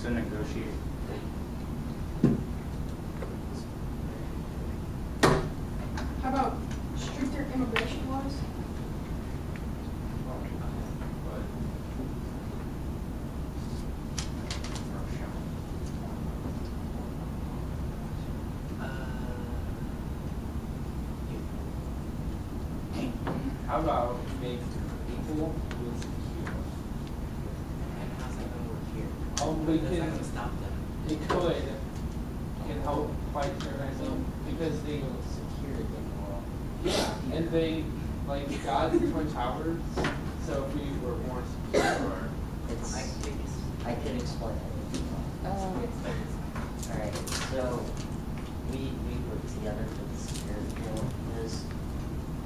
So negotiate. How about stricter immigration laws? How about make people with secure? And how's that gonna work here? Oh, That's not gonna stop them. it can help fight terrorism because they Secure the world. yeah, and they like God's Twin Towers. So if we were more secure, It's, I think it's I could explain it. Alright, so we work together for the spirit deal because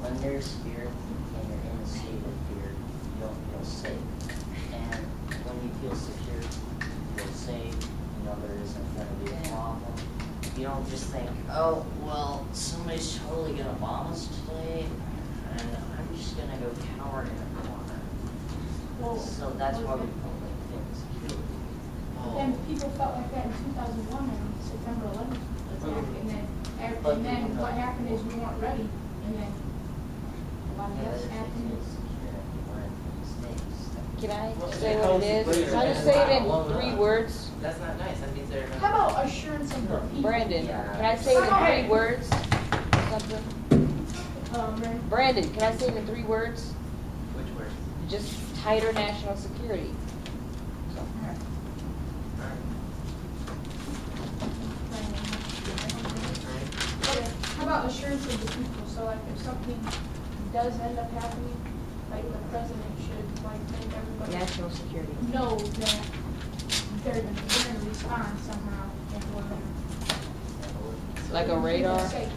when there's fear and you're in a state of fear, you don't feel safe. And when you feel secure, you feel safe, you know there isn't going to be a problem. You don't just think, oh, well, somebody's totally going to bomb us today, and I'm just going to go cower in a corner. Well, So that's why we call it insecurity. And people felt like that in 2001 on September 11th attack, and then what happened is we weren't ready, and then a lot of deaths happened. Can I say what it is? Can I just say it in 3 words? That's not nice. That means they're How about assurance of the people? Brandon, can I say it in 3 words? Something? Brandon? Brandon, can I say it in 3 words? Which word? Just tighter national security. How about assurance of the people? So like if something does end up happening, like the president should like make everybody National security. know that they're gonna respond somehow and we're gonna Like a radar? safe.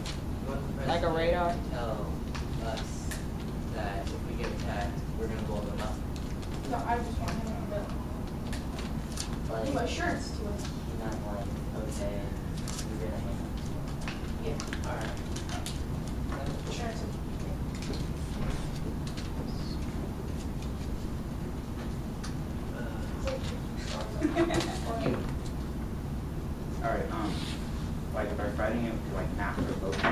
Like a radar? Tell us that if we get attacked, we're gonna blow them up. No, I just want him to give Like, assurance to it. not like, okay, you're gonna hand it to them. Yeah. All right. Assurance of the people. all right. Like by fighting it, like map or locate.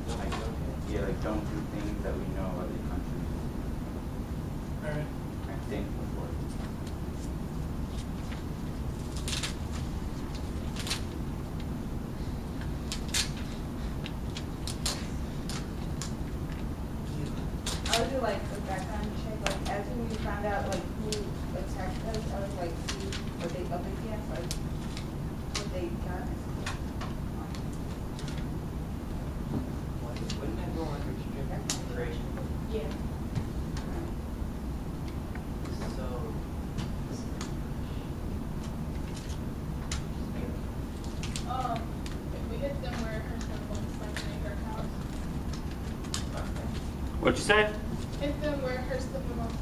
Like yeah, like don't do things that we know other countries All right. I think before. I would do like a background check, like as soon as we found out like who attacked us, I would like see what they up against, like what they got. Wouldn't that go under strict immigration? Yeah. So. If we hit them where it hurts them most, like make our house. What'd you say? Hit them where it hurts them the most.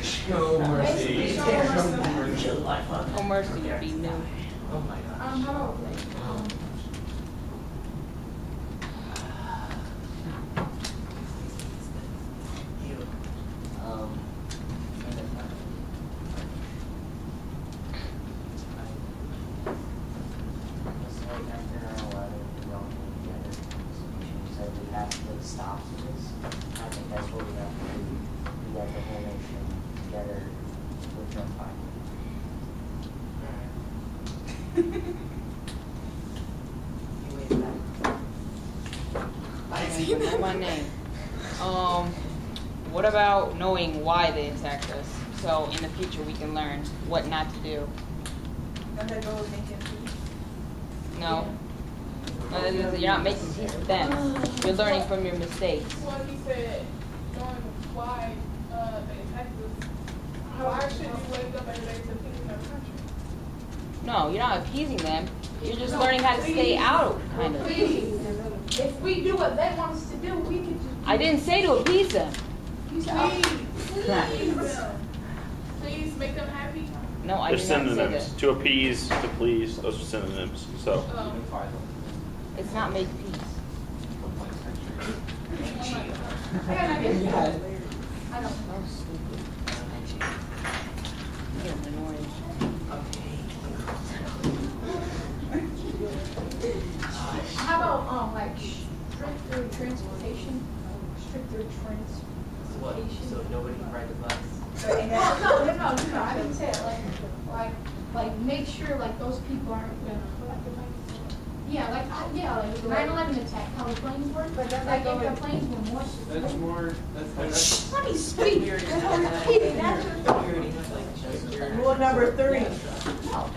Show mercy. Basically, show mercy. Oh, mercy would be new. Oh my gosh. How about like, Ew. It's like after 9/11, we all came together. She said we have to put stops to this. I think that's what we have to do. We got the whole nation together with Trump fighting. You wave back. I don't even know my name. What about knowing why they attacked us? So in the future we can learn what not to do. Don't they go making peace? No. You're not making peace with them. You're learning from your mistakes. Well, he said, knowing why they attacked us, why should we wake up every day to peace in our country? No, you're not appeasing them. You're just learning how to stay out, kind of. please, if we do what they want us to do, we could just. I didn't say to appease them. Please make them happy. No, I They're did not say synonyms. that. To appease, to please, those are synonyms. So, It's not make peace. I got an idea. I don't know. Oh, stupid. nobody can ride the bus. No, I didn't say it like make sure like those people aren't gonna. Yeah, like 9/11 attack, how the planes were. But that's like if the planes were more. That's more, that's. Let me speak. We already That's had what that. I'm repeating. That's We what. already had like just. Rule number 3. No.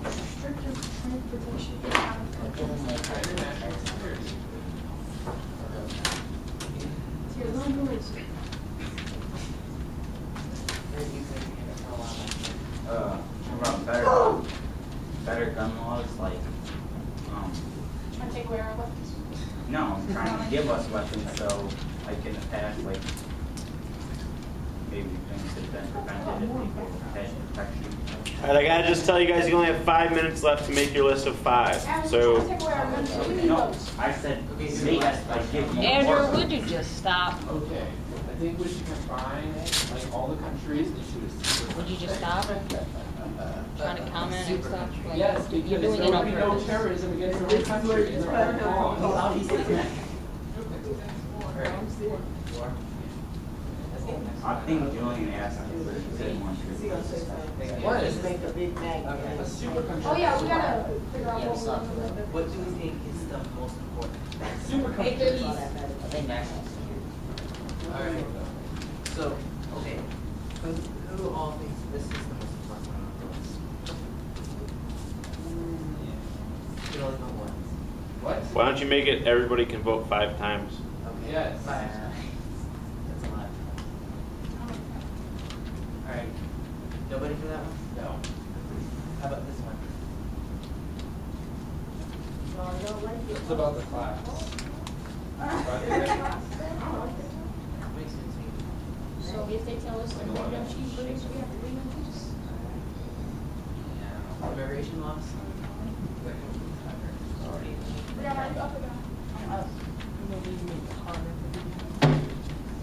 Restrictive transportation. Get out of the country. It's your little noise. About better gun laws, like, Trying to take away our weapons. no, trying to give us weapons, so, like, in the past, like, maybe things have been prevented if people had protection. All right, I gotta just tell you guys, you only have 5 minutes left to make your list of 5. So, Take away our guns, so we need No, those. I said, make us, like, give more. Andrew, would you just stop? Okay, I think we should combine, like, all the countries into a super. Would you just stop? Trying to comment and stuff? Like, Yes, you're because doing there it will on be no purpose. terrorism against our country, it's right wrong. Obviously, I think Julian asked if there's anyone who. What? Just make a big bag. A super country. Oh yeah, we gotta figure out Yeah, what stop. we're gonna do. What do we think is the most important? Super country. I think national security. Alright, so, okay, who all thinks this is the most important one on the list? You can only vote once. What? why don't you make it everybody can vote 5 times? Okay. Yes. Five. That's a lot. Alright, nobody for that one? No. How about this one? It's about the class. Makes sense to me. So if they tell us to bring them cheeseburgers, we have to bring them cheese. Yeah. Immigration laws? Brianna, are you up or down?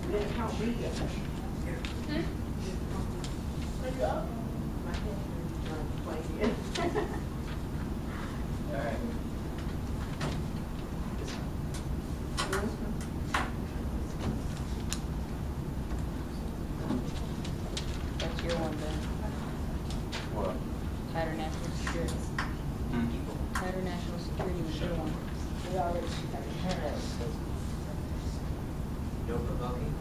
We didn't count me yet. Are you up? Alright. This one. That's your one, Ben. What? Tighter national security. Tighter national security was your one. We already. No provoking?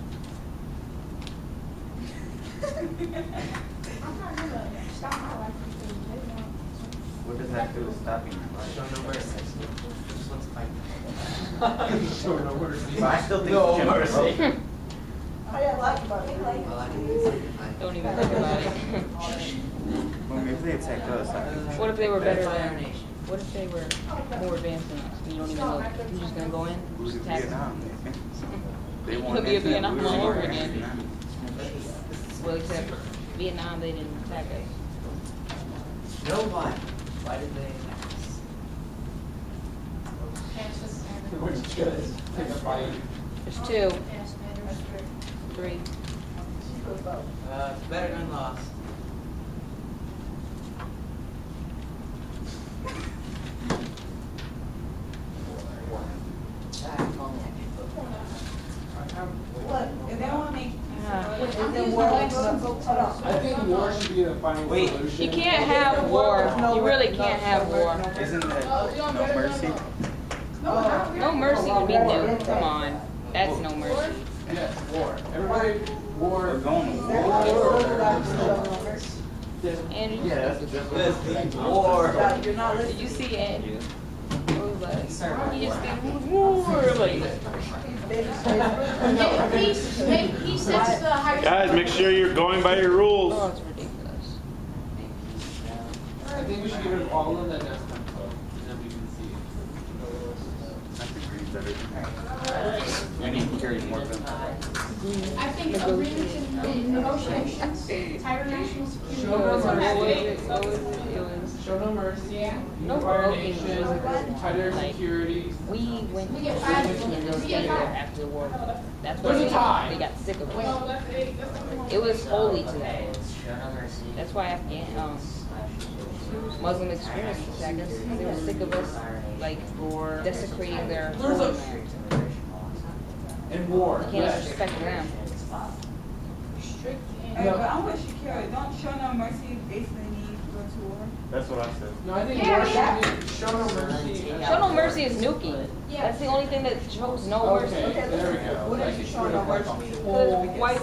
I'm not gonna stop my life because they want. What does that do with stopping your life? Show no mercy. Just let's fight. Show no mercy. But I still think No it's Jim mercy. Crow. Oh, yeah, I like about it. Well, I can do something like. Don't even think about it. Well, if they attack us, I think. What if they were better Fire than, nation. what if they were more advanced than us? You don't even know, you're just gonna go in, Who's just in attack them? Vietnam? They It'll won be a that, we Vietnam were all war over in again. Vietnam. Well, except Vietnam, they didn't attack us. No, why? Why did they attack us? We're just gonna take a fight. There's 2, Pass matters. 3. Better gun laws. What, if they wanna make. I'm then using war, my hold on. I think war should be the final Wait. solution. You can't have war, you really can't have war. Isn't that no mercy? No mercy would be new, come on, that's no mercy. Yes, war. Everybody, war. We're going to war. Andrew, Yeah, that's War. You're not did listening. you see Andrew? It was like, he just did war, like, He sets the highest. Guys, make sure you're going by your oh, rules. it's ridiculous. I think we should give it all of that next time, vote, and then we can see. We need to carry more guns. I think agreements and negotiations, tighter national security. What was it? It was, Show no mercy. No Fire provoking. nation. Tighter security. we went We to get five. and they'll We stay get there five. after the war. That's There's why a tie. they got sick of Oh, us. that's 8. That's the one. It was holy to them. Show no mercy. That's why Muslim extremists attacked us. They were sick of us, like, desecrating their holy land. And war. You can't Yes. respect them. Right, but I'm with Shakira. Don't show no mercy basically mean go to war? That's what I said. No, I think Yeah, war yeah. should be show no mercy. Show no mercy is nuking. Yeah. That's the only thing that shows no mercy. Okay, there we go. What Like is it's showing no mercy? Because why, I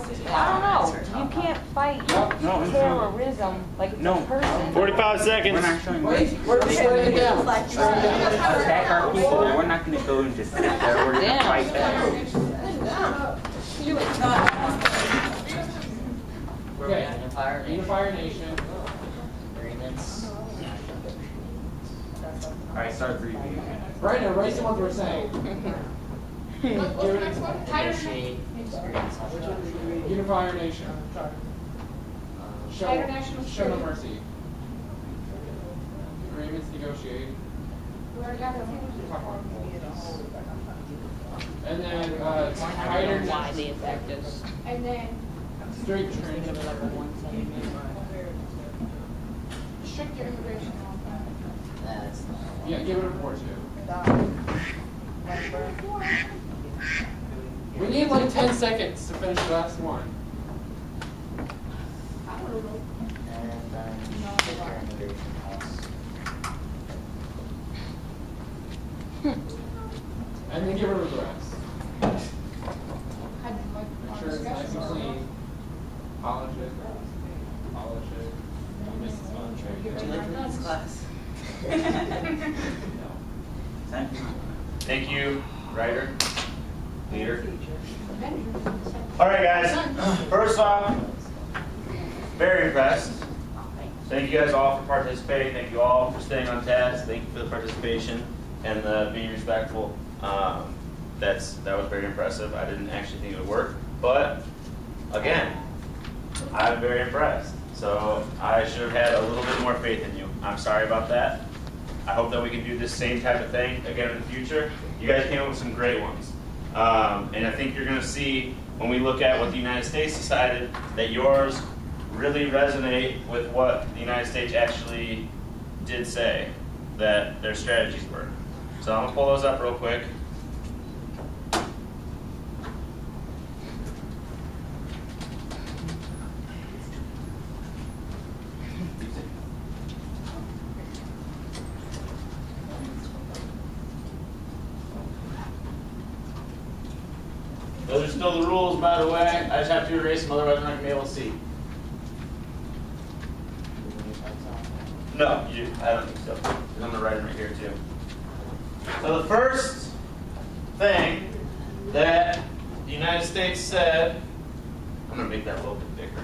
don't know, you can't fight No, it's not. terrorism like it's No. a person. 45 seconds. We're not showing Wait, mercy. we're slowing it down. Attack our people. We're not gonna go and just sit there. We're gonna Damn. fight back. Okay. Unifier nation. Unifier nation. Agreements. Alright, start reading. Right now, write what we're saying. What's the next one? Negotiate agreements. Unifier nation. Show, International show no security. mercy. Agreements negotiate. We already got that. And then, I tighter, don't know why they attacked us. And then straight Give trench. it like a 1 stricter immigration law. That's not. Yeah, give it a 4-2. We need like 10 seconds to finish the last one. I don't know. And then stricter immigration laws. And then get rid of the rest. Had like Make our sure it's nice and discussions. clean. Polish it. Polish it. Miss this one. Do you like this class? Thank you. Thank you, writer, leader. Avengers. All right, guys. First off, very impressed. Thank you guys all for participating. Thank you all for staying on task. Thank you for the participation and the being respectful. That was very impressive. I didn't actually think it would work, but again, I'm very impressed. So I should have had a little bit more faith in you. I'm sorry about that. I hope that we can do this same type of thing again in the future. You guys came up with some great ones. And I think you're going to see when we look at what the United States decided that yours really resonate with what the United States actually did say that their strategies were. So I'm going to pull those up real quick. Those are still the rules, by the way. I just have to erase them, otherwise I'm not going to be able to see. No, I don't think so. I'm going to write them right here, too. So the first thing that the United States said, I'm going to make that a little bit bigger.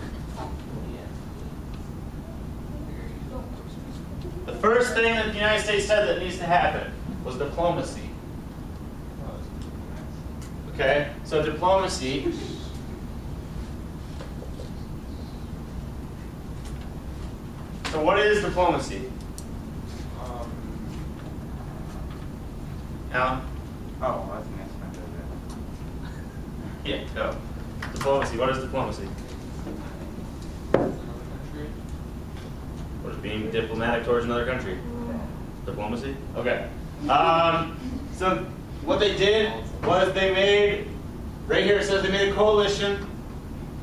The first thing that the United States said that needs to happen was diplomacy. Okay, so diplomacy. So what is diplomacy? Alan? Oh, I was gonna ask about that. Yeah, go. Diplomacy. What is diplomacy? What is being diplomatic towards another country? Diplomacy? Okay. So what they did was they made, right here it says they made a coalition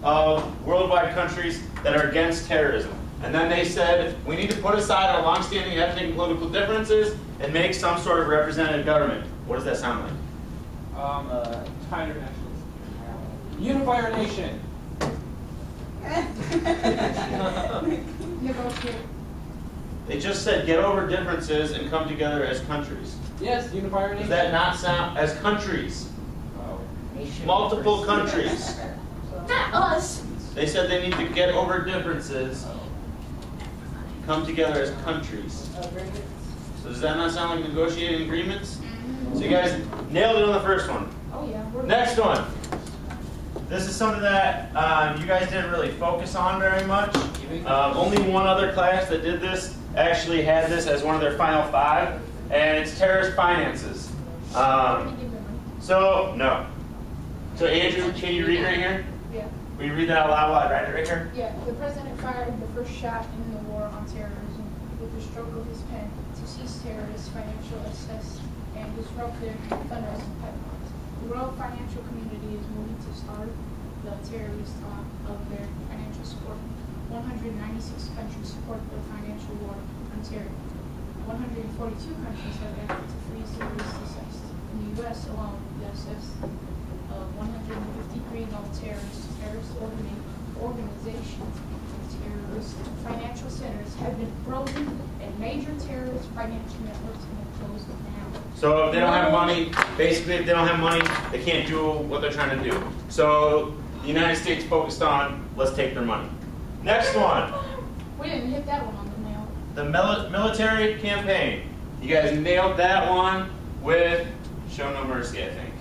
of worldwide countries that are against terrorism. And then they said, we need to put aside our long-standing ethnic and political differences and make some sort of representative government. What does that sound like? Tighter nationals. Unifier nation. Negotiate. They just said get over differences and come together as countries. Yes, unifier nation. Does that not sound, as countries? Oh. Multiple countries. Not us. They said they need to get over differences, come together as countries. So does that not sound like negotiating agreements? So you guys nailed it on the first one. Oh yeah. We're Next one. This is something that you guys didn't really focus on very much. Only one other class that did this actually had this as one of their final 5, and it's terrorist finances. So Andrew, can you read right here? Yeah. Will you read that out loud while I write it right here? Yeah. The president fired the first shot in the war on terrorism with the stroke of his pen to seize terrorists' financial access and disrupt their fundraising pipelines. The world financial community is moving to start the terrorists of their financial support. 196 countries support the financial war on terror. 142 countries have acted to freeze terrorist assets. In the U.S. alone, the assets of 153 known terrorist organizations and terrorist financial centers have been frozen, and major terrorist financial networks have closed down. So if they don't have money, basically if they don't have money, they can't do what they're trying to do. So the United States focused on, let's take their money. Next one. We didn't hit that one on the nail. The military campaign. You guys nailed that one with show no mercy, I think.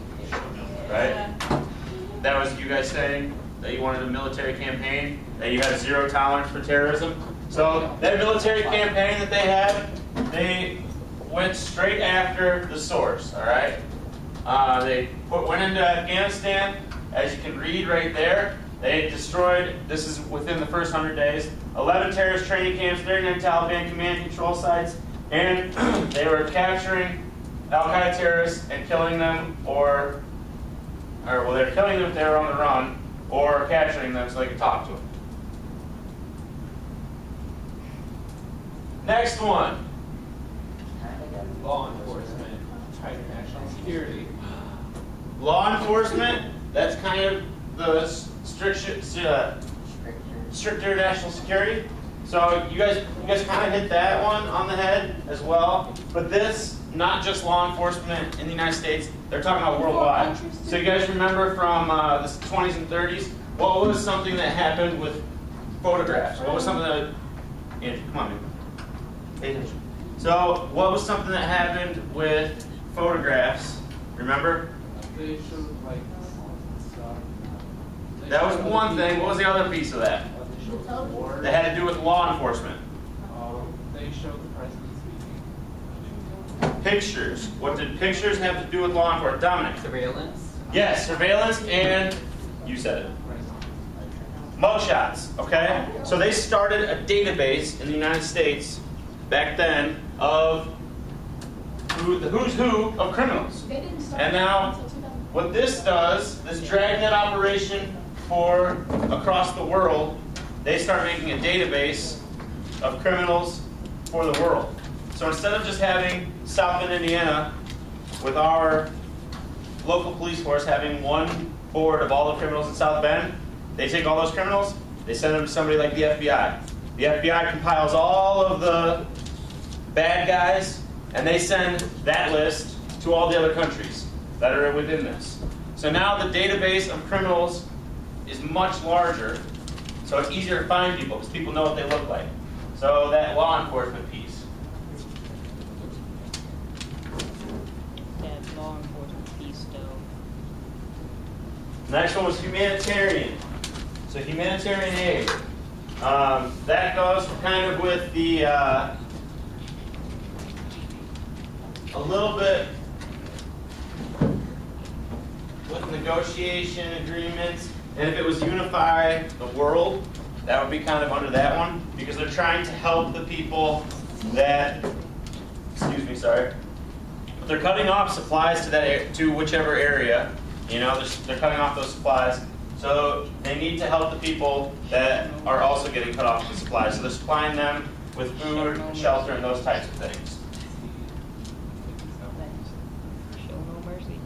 Right? That was you guys saying that you wanted a military campaign, that you had zero tolerance for terrorism. So that military campaign that they had, they went straight after the source, all right? They went into Afghanistan, as you can read right there. They destroyed, this is within the first 100 days, 11 terrorist training camps, 39 Taliban command and control sites, and they were capturing Al-Qaeda terrorists and killing them, or well, they were killing them if they were on the run, or capturing them so they could talk to them. Next one. Law enforcement, tighter national security. Law enforcement, that's kind of the stricter national security. So you guys kind of hit that one on the head as well. But this, not just law enforcement in the United States, they're talking about worldwide. So you guys remember from the 20s and 30s, what was something that happened with photographs? What was something that, Andrew, come on, man. Pay attention. So what was something that happened with photographs? Remember? They showed like stuff. That was one thing. What was the other piece of that? They showed war. That had to do with law enforcement. They showed the president speaking. Pictures. What did pictures have to do with law enforcement? Dominic? Surveillance? Yes, surveillance and, you said it, mugshots, okay? So they started a database in the United States back then of the who's who of criminals. They didn't start And now, until 2000. what this does, this dragnet operation for across the world, they start making a database of criminals for the world. So instead of just having South Bend, Indiana, with our local police force having one board of all the criminals in South Bend, they take all those criminals, they send them to somebody like the FBI. The FBI compiles all of the bad guys, and they send that list to all the other countries that are within this. So now the database of criminals is much larger, so it's easier to find people because people know what they look like. So that law enforcement piece. That law enforcement piece, though. Next one was humanitarian. So humanitarian aid. That goes kind of with the a little bit with negotiation agreements, and if it was unify the world, that would be kind of under that one, because they're trying to help the people that, excuse me, sorry, they're cutting off supplies to that to whichever area, you know, they're cutting off those supplies, so they need to help the people that are also getting cut off the supplies, so they're supplying them with food, shelter, and those types of things. Show no mercy.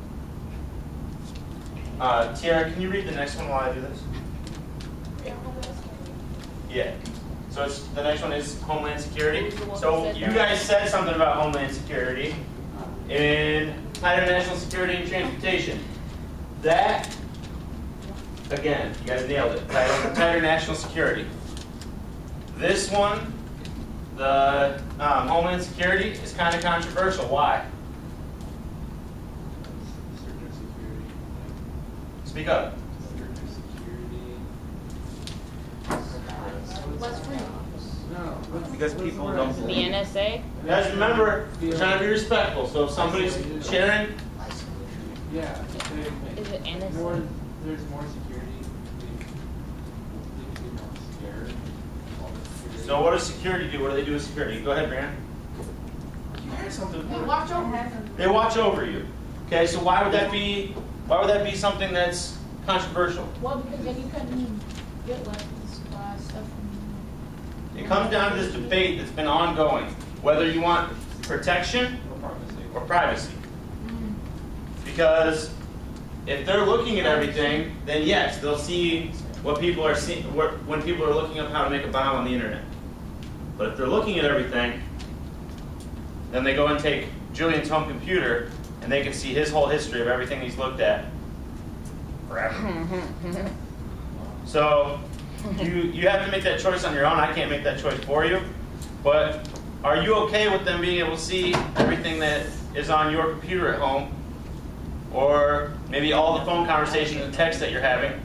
Tiara, can you read the next one while I do this? Yeah. So it's, the next one is Homeland Security. So you guys said something about Homeland Security in tighter national security and transportation. That, again, you guys nailed it. Tighter national security. This one, the Homeland Security, is kind of controversial. Why? Stricter security. Speak up. Stricter security. Less free. No. Because people don't The believe. NSA? Guys, remember, we're trying to be respectful. So if somebody's sharing, Yeah. Is it NSA? There's more security. They get more scared. All the security. so what does security do? What do they do with security? Go ahead, Brandon. You had something. They watch over. They watch over you. Okay, so why would that be? Why would that be something that's controversial? Well, because then you couldn't get like this stuff from. It comes down to this debate that's been ongoing, whether you want protection or privacy. Because if they're looking at everything, then yes, they'll see what people are seeing when people are looking up how to make a bomb on the internet. But if they're looking at everything, then they go and take Julian's home computer and they can see his whole history of everything he's looked at forever. So you have to make that choice on your own. I can't make that choice for you. But are you okay with them being able to see everything that is on your computer at home? Or maybe all the phone conversations and texts that you're having?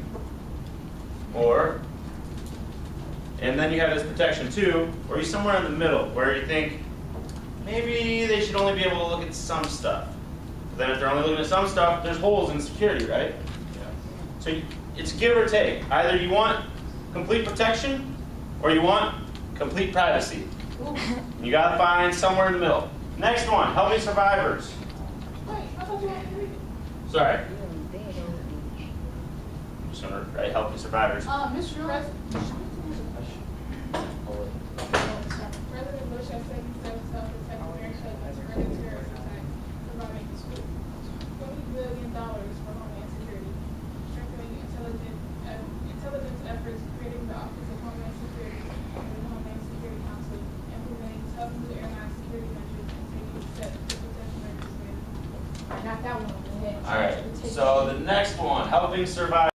And then you have this protection too, or are you somewhere in the middle where you think maybe they should only be able to look at some stuff? Then if they're only looking at some stuff, there's holes in security, right? Yeah. So it's give or take. Either you want complete protection or you want complete privacy. You gotta find somewhere in the middle. Next one, helping survivors. Wait, I thought you wanted to read it. Sorry. I'm just gonna write helping survivors. Mr. President. President Bush has taken steps to help protect America against further terrorist attacks, providing $20 billion for Homeland Security, strengthening intelligence efforts, creating the Office of Homeland Security and the Homeland Security Council, implementing tough new airline security measures, and taking steps to protect America's freedom. I got that one on the head. All right. So the next one, helping survivors.